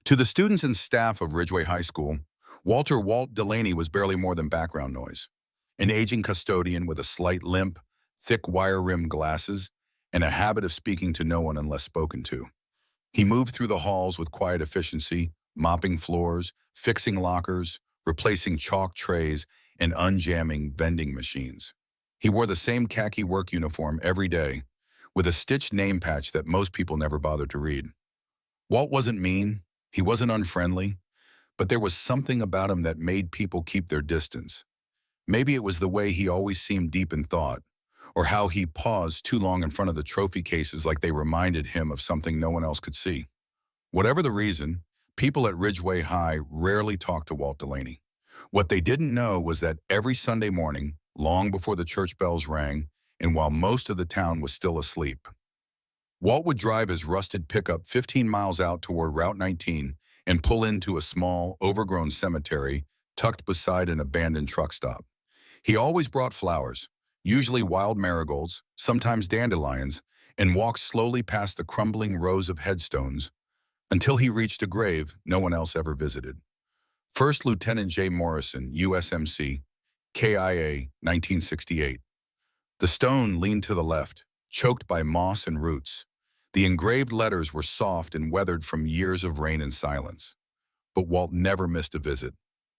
To the students and staff of Ridgeway High School, Walt Delaney was barely more than background noise. An aging custodian with a slight limp, thick wire-rimmed glasses, and a habit of speaking to no one unless spoken to. He moved through the halls with quiet efficiency, mopping floors, fixing lockers, replacing chalk trays, and unjamming vending machines. He wore the same khaki work uniform every day, with a stitched name patch that most people never bothered to read. Walt wasn't mean, he wasn't unfriendly, but there was something about him that made people keep their distance. Maybe it was the way he always seemed deep in thought, or how he paused too long in front of the trophy cases like they reminded him of something no one else could see. Whatever the reason, people at Ridgeway High rarely talked to Walt Delaney. What they didn't know was that every Sunday morning, long before the church bells rang, and while most of the town was still asleep, Walt would drive his rusted pickup 15 miles out toward Route 19 and pull into a small, overgrown cemetery tucked beside an abandoned truck stop. He always brought flowers, usually wild marigolds, sometimes dandelions, and walked slowly past the crumbling rows of headstones until he reached a grave no one else ever visited. First Lieutenant J. Morrison, USMC, KIA, 1968. The stone leaned to the left, choked by moss and roots. The engraved letters were soft and weathered from years of rain and silence. But Walt never missed a visit.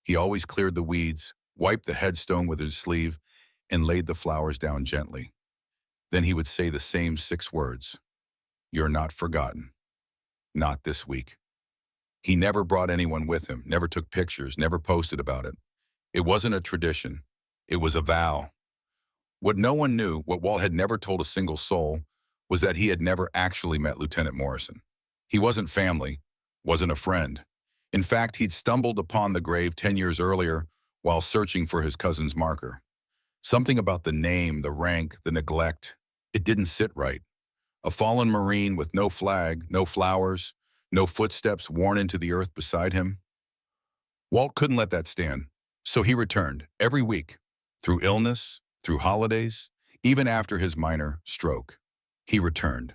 He always cleared the weeds, wiped the headstone with his sleeve, and laid the flowers down gently. Then he would say the same 6 words: "You're not forgotten. Not this week." He never brought anyone with him, never took pictures, never posted about it. It wasn't a tradition. It was a vow. What no one knew, what Walt had never told a single soul, was that he had never actually met Lieutenant Morrison. He wasn't family, wasn't a friend. In fact, he'd stumbled upon the grave 10 years earlier while searching for his cousin's marker. Something about the name, the rank, the neglect, it didn't sit right. A fallen Marine with no flag, no flowers, no footsteps worn into the earth beside him. Walt couldn't let that stand, so he returned every week, through illness, through holidays, even after his minor stroke. He returned.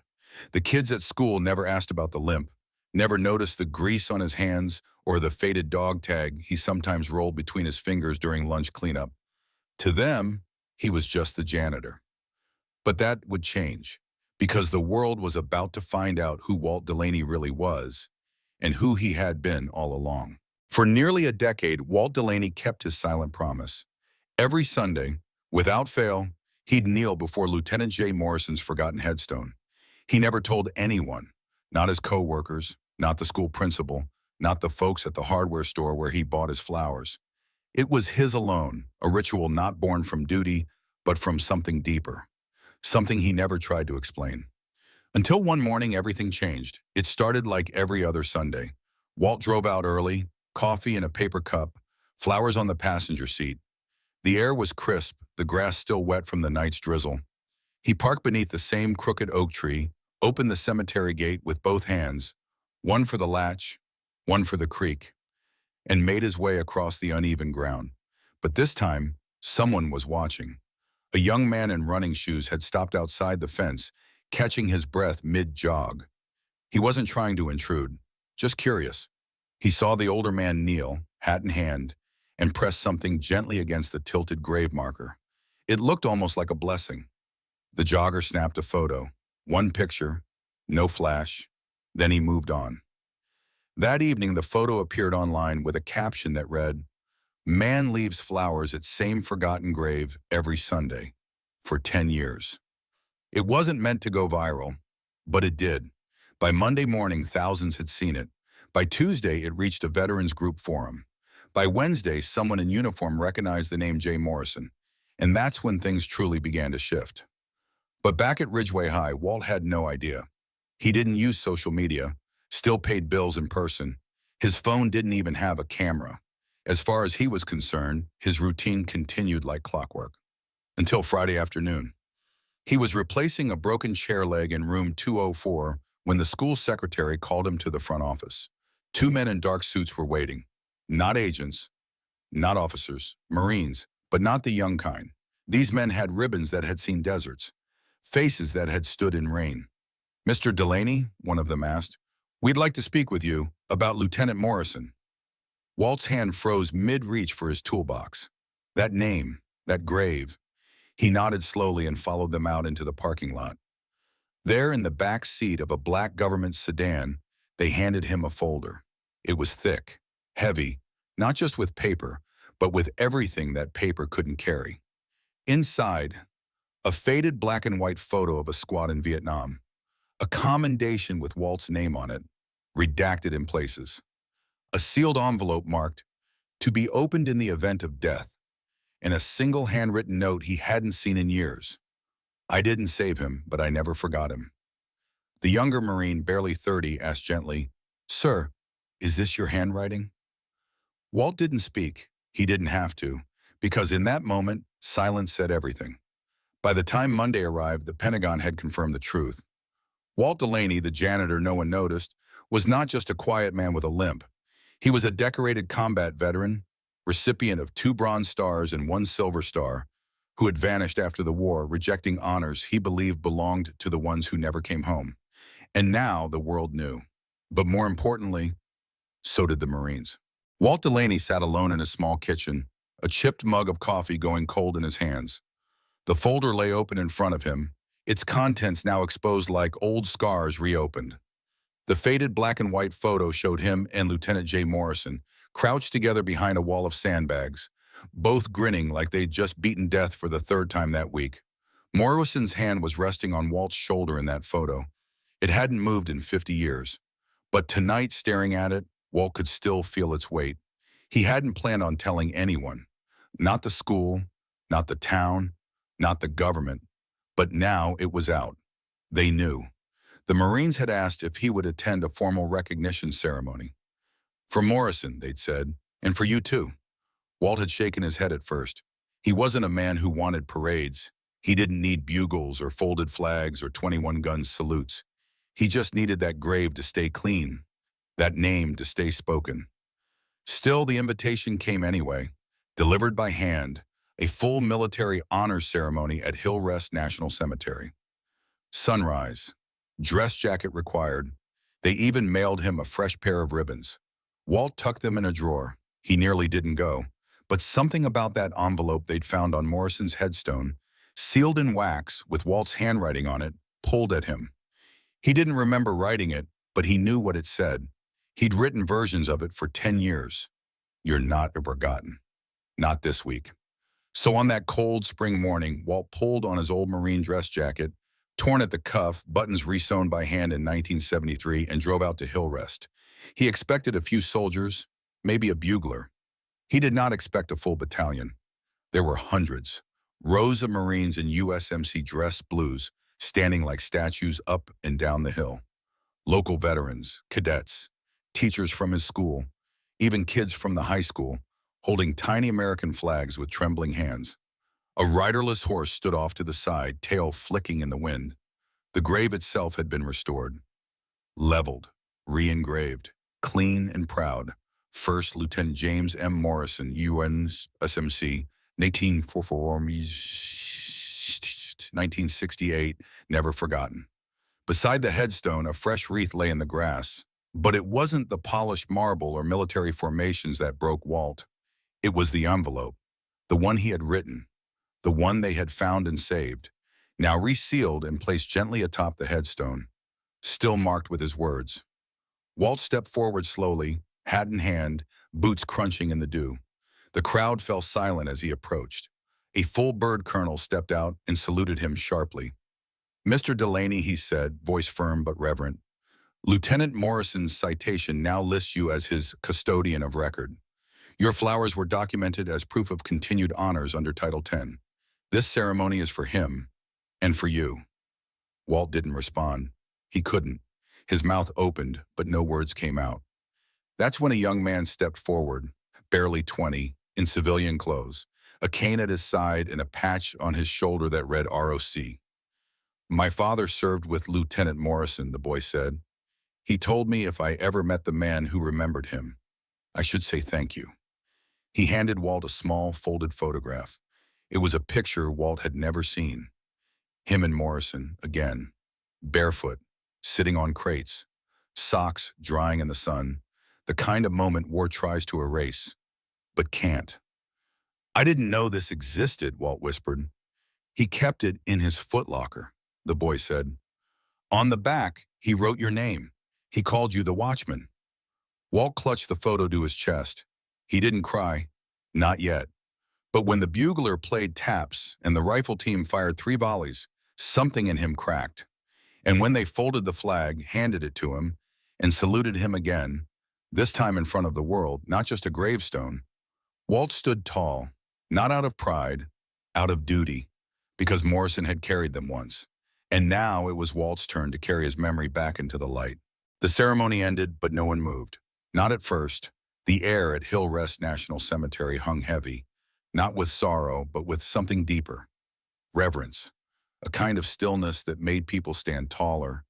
The kids at school never asked about the limp, never noticed the grease on his hands or the faded dog tag he sometimes rolled between his fingers during lunch cleanup. To them, he was just the janitor. But that would change, because the world was about to find out who Walt Delaney really was and who he had been all along. For nearly a decade, Walt Delaney kept his silent promise. Every Sunday, without fail, he'd kneel before Lieutenant J. Morrison's forgotten headstone. He never told anyone, not his co-workers, not the school principal, not the folks at the hardware store where he bought his flowers. It was his alone, a ritual not born from duty, but from something deeper, something he never tried to explain. Until one morning, everything changed. It started like every other Sunday. Walt drove out early, coffee in a paper cup, flowers on the passenger seat. The air was crisp, the grass still wet from the night's drizzle. He parked beneath the same crooked oak tree, opened the cemetery gate with both hands, one for the latch, one for the creek, and made his way across the uneven ground. But this time, someone was watching. A young man in running shoes had stopped outside the fence, catching his breath mid-jog. He wasn't trying to intrude, just curious. He saw the older man kneel, hat in hand, and press something gently against the tilted grave marker. It looked almost like a blessing. The jogger snapped a photo, one picture, no flash, then he moved on. That evening, the photo appeared online with a caption that read, "Man leaves flowers at same forgotten grave every Sunday for 10 years. It wasn't meant to go viral, but it did. By Monday morning, thousands had seen it. By Tuesday, it reached a veterans group forum. By Wednesday, someone in uniform recognized the name Jay Morrison, and that's when things truly began to shift. But back at Ridgeway High, Walt had no idea. He didn't use social media, still paid bills in person. His phone didn't even have a camera. As far as he was concerned, his routine continued like clockwork. Until Friday afternoon. He was replacing a broken chair leg in room 204 when the school secretary called him to the front office. 2 men in dark suits were waiting. Not agents, not officers, Marines, but not the young kind. These men had ribbons that had seen deserts, faces that had stood in rain. "Mr. Delaney," one of them asked, We'd like to speak with you about Lieutenant Morrison. Walt's hand froze mid-reach for his toolbox. That name, that grave. He nodded slowly and followed them out into the parking lot. There in the back seat of a black government sedan, they handed him a folder. It was thick, heavy, not just with paper, but with everything that paper couldn't carry. Inside, a faded black and white photo of a squad in Vietnam, a commendation with Walt's name on it, redacted in places. A sealed envelope marked, "To be opened in the event of death," and a single handwritten note he hadn't seen in years. "I didn't save him, but I never forgot him." The younger Marine, barely 30, asked gently, "Sir, is this your handwriting?" Walt didn't speak. He didn't have to, because in that moment, silence said everything. By the time Monday arrived, the Pentagon had confirmed the truth. Walt Delaney, the janitor no one noticed, was not just a quiet man with a limp. He was a decorated combat veteran, recipient of 2 Bronze Stars and 1 Silver Star, who had vanished after the war, rejecting honors he believed belonged to the ones who never came home. And now the world knew. But more importantly, so did the Marines. Walt Delaney sat alone in his small kitchen, a chipped mug of coffee going cold in his hands. The folder lay open in front of him, its contents now exposed like old scars reopened. The faded black and white photo showed him and Lieutenant J. Morrison crouched together behind a wall of sandbags, both grinning like they'd just beaten death for the 3rd time that week. Morrison's hand was resting on Walt's shoulder in that photo. It hadn't moved in 50 years. But tonight, staring at it, Walt could still feel its weight. He hadn't planned on telling anyone. Not the school, not the town, not the government. But now it was out. They knew. The Marines had asked if he would attend a formal recognition ceremony. "For Morrison," they'd said, "and for you too." Walt had shaken his head at first. He wasn't a man who wanted parades. He didn't need bugles or folded flags or 21-gun salutes. He just needed that grave to stay clean, that name to stay spoken. Still, the invitation came anyway, delivered by hand, a full military honors ceremony at Hillrest National Cemetery. Sunrise. Dress jacket required. They even mailed him a fresh pair of ribbons. Walt tucked them in a drawer. He nearly didn't go. But something about that envelope they'd found on Morrison's headstone, sealed in wax with Walt's handwriting on it, pulled at him. He didn't remember writing it, but he knew what it said. He'd written versions of it for 10 years. "You're not forgotten. Not this week." So on that cold spring morning, Walt pulled on his old Marine dress jacket, torn at the cuff, buttons resewn by hand in 1973, and drove out to Hillrest. He expected a few soldiers, maybe a bugler. He did not expect a full battalion. There were hundreds, rows of Marines in USMC dress blues, standing like statues up and down the hill. Local veterans, cadets, teachers from his school, even kids from the high school, holding tiny American flags with trembling hands. A riderless horse stood off to the side, tail flicking in the wind. The grave itself had been restored. Leveled, re-engraved, clean and proud. First Lieutenant James M. Morrison, USMC, 1944, 1968, never forgotten. Beside the headstone, a fresh wreath lay in the grass. But it wasn't the polished marble or military formations that broke Walt. It was the envelope, the one he had written, the one they had found and saved, now resealed and placed gently atop the headstone, still marked with his words. Walt stepped forward slowly, hat in hand, boots crunching in the dew. The crowd fell silent as he approached. A full bird colonel stepped out and saluted him sharply. "Mr. Delaney," he said, voice firm but reverent, "Lieutenant Morrison's citation now lists you as his custodian of record. Your flowers were documented as proof of continued honors under Title 10. This ceremony is for him and for you." Walt didn't respond. He couldn't. His mouth opened, but no words came out. That's when a young man stepped forward, barely 20, in civilian clothes, a cane at his side and a patch on his shoulder that read ROC. "My father served with Lieutenant Morrison," the boy said. "He told me if I ever met the man who remembered him, I should say thank you." He handed Walt a small, folded photograph. It was a picture Walt had never seen. Him and Morrison, again, barefoot, sitting on crates, socks drying in the sun, the kind of moment war tries to erase, but can't. I didn't know this existed, Walt whispered. He kept it in his footlocker, the boy said. On the back, he wrote your name. He called you the watchman. Walt clutched the photo to his chest. He didn't cry. Not yet. But when the bugler played taps and the rifle team fired 3 volleys, something in him cracked. And when they folded the flag, handed it to him, and saluted him again, this time in front of the world, not just a gravestone, Walt stood tall, not out of pride, out of duty, because Morrison had carried them once. And now it was Walt's turn to carry his memory back into the light. The ceremony ended, but no one moved. Not at first. The air at Hill Rest National Cemetery hung heavy, not with sorrow, but with something deeper. Reverence. A kind of stillness that made people stand taller,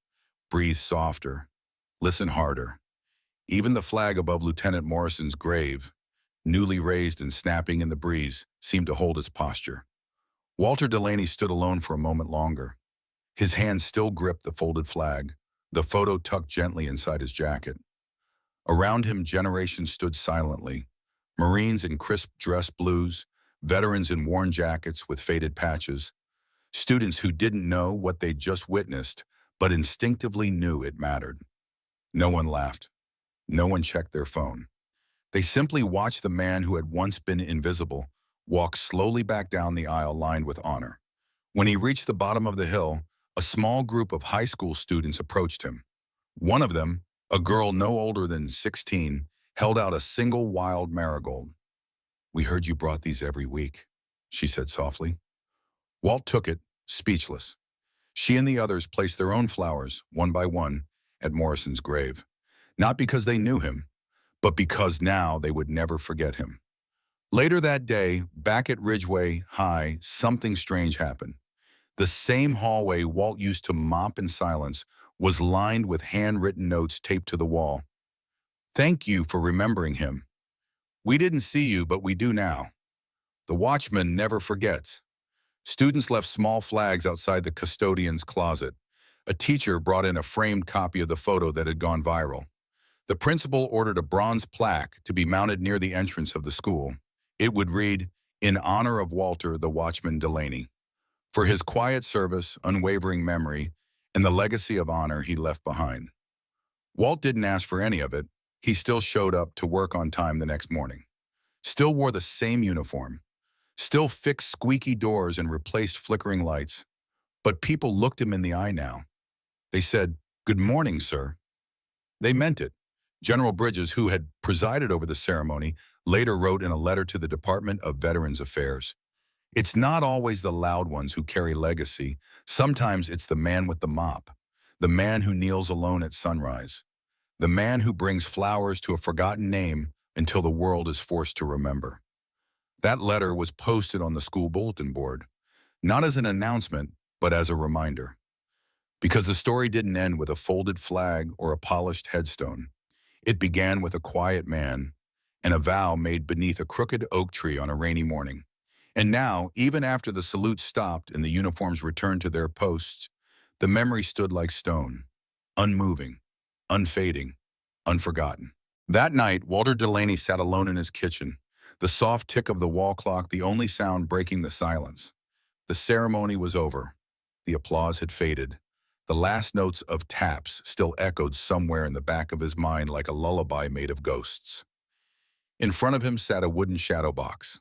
breathe softer, listen harder. Even the flag above Lieutenant Morrison's grave, newly raised and snapping in the breeze, seemed to hold its posture. Walter Delaney stood alone for a moment longer. His hand still gripped the folded flag, the photo tucked gently inside his jacket. Around him, generations stood silently. Marines in crisp dress blues, veterans in worn jackets with faded patches, students who didn't know what they'd just witnessed, but instinctively knew it mattered. No one laughed. No one checked their phone. They simply watched the man who had once been invisible walk slowly back down the aisle lined with honor. When he reached the bottom of the hill, a small group of high school students approached him. One of them, a girl no older than 16, held out a single wild marigold. "We heard you brought these every week," she said softly. Walt took it, speechless. She and the others placed their own flowers, one by one, at Morrison's grave. Not because they knew him, but because now they would never forget him. Later that day, back at Ridgeway High, something strange happened. The same hallway Walt used to mop in silence was lined with handwritten notes taped to the wall. "Thank you for remembering him. We didn't see you, but we do now. The watchman never forgets." Students left small flags outside the custodian's closet. A teacher brought in a framed copy of the photo that had gone viral. The principal ordered a bronze plaque to be mounted near the entrance of the school. It would read, "In honor of Walter the Watchman Delaney, for his quiet service, unwavering memory, and the legacy of honor he left behind." Walt didn't ask for any of it. He still showed up to work on time the next morning. Still wore the same uniform. Still fixed squeaky doors and replaced flickering lights. But people looked him in the eye now. They said, "Good morning, sir." They meant it. General Bridges, who had presided over the ceremony, later wrote in a letter to the Department of Veterans Affairs, "It's not always the loud ones who carry legacy. Sometimes it's the man with the mop, the man who kneels alone at sunrise, the man who brings flowers to a forgotten name until the world is forced to remember." That letter was posted on the school bulletin board, not as an announcement, but as a reminder. Because the story didn't end with a folded flag or a polished headstone. It began with a quiet man and a vow made beneath a crooked oak tree on a rainy morning. And now, even after the salute stopped and the uniforms returned to their posts, the memory stood like stone, unmoving, unfading, unforgotten. That night, Walter Delaney sat alone in his kitchen, the soft tick of the wall clock the only sound breaking the silence. The ceremony was over. The applause had faded. The last notes of taps still echoed somewhere in the back of his mind like a lullaby made of ghosts. In front of him sat a wooden shadow box.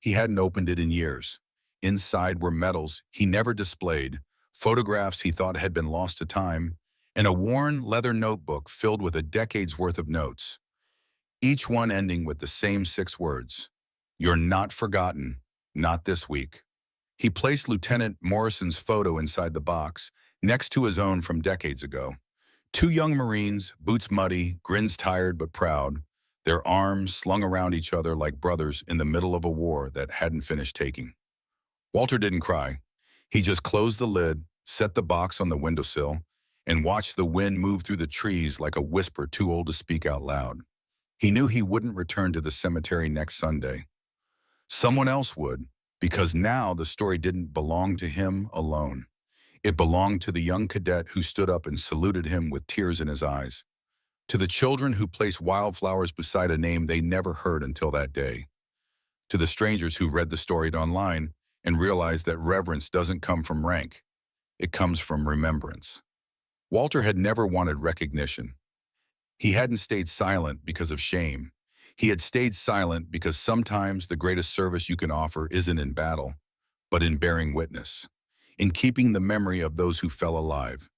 He hadn't opened it in years. Inside were medals he never displayed, photographs he thought had been lost to time, and a worn leather notebook filled with a decade's worth of notes, each one ending with the same 6 words: "You're not forgotten, not this week." He placed Lieutenant Morrison's photo inside the box, next to his own from decades ago. 2 young Marines, boots muddy, grins tired but proud, their arms slung around each other like brothers in the middle of a war that hadn't finished taking. Walter didn't cry. He just closed the lid, set the box on the windowsill, and watched the wind move through the trees like a whisper too old to speak out loud. He knew he wouldn't return to the cemetery next Sunday. Someone else would, because now the story didn't belong to him alone. It belonged to the young cadet who stood up and saluted him with tears in his eyes. To the children who place wildflowers beside a name they never heard until that day. To the strangers who read the story online and realized that reverence doesn't come from rank, it comes from remembrance. Walter had never wanted recognition. He hadn't stayed silent because of shame. He had stayed silent because sometimes the greatest service you can offer isn't in battle, but in bearing witness, in keeping the memory of those who fell alive,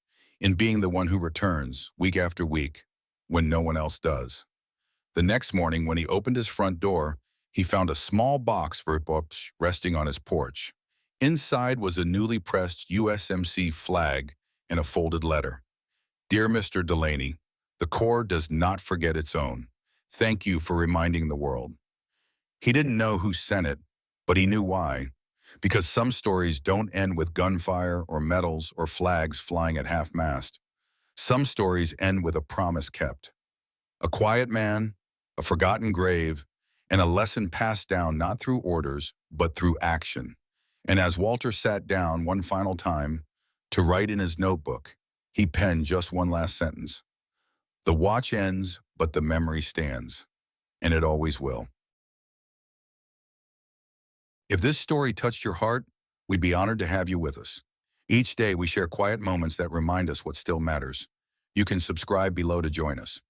in being the one who returns week after week when no one else does. The next morning, when he opened his front door, he found a small box for books resting on his porch. Inside was a newly pressed USMC flag and a folded letter. Dear Mr. Delaney, the Corps does not forget its own. Thank you for reminding the world. He didn't know who sent it, but he knew why. Because some stories don't end with gunfire or medals or flags flying at half-mast. Some stories end with a promise kept. A quiet man, a forgotten grave, and a lesson passed down not through orders, but through action. And as Walter sat down one final time to write in his notebook, he penned just one last sentence. The watch ends, but the memory stands. And it always will. If this story touched your heart, we'd be honored to have you with us. Each day we share quiet moments that remind us what still matters. You can subscribe below to join us.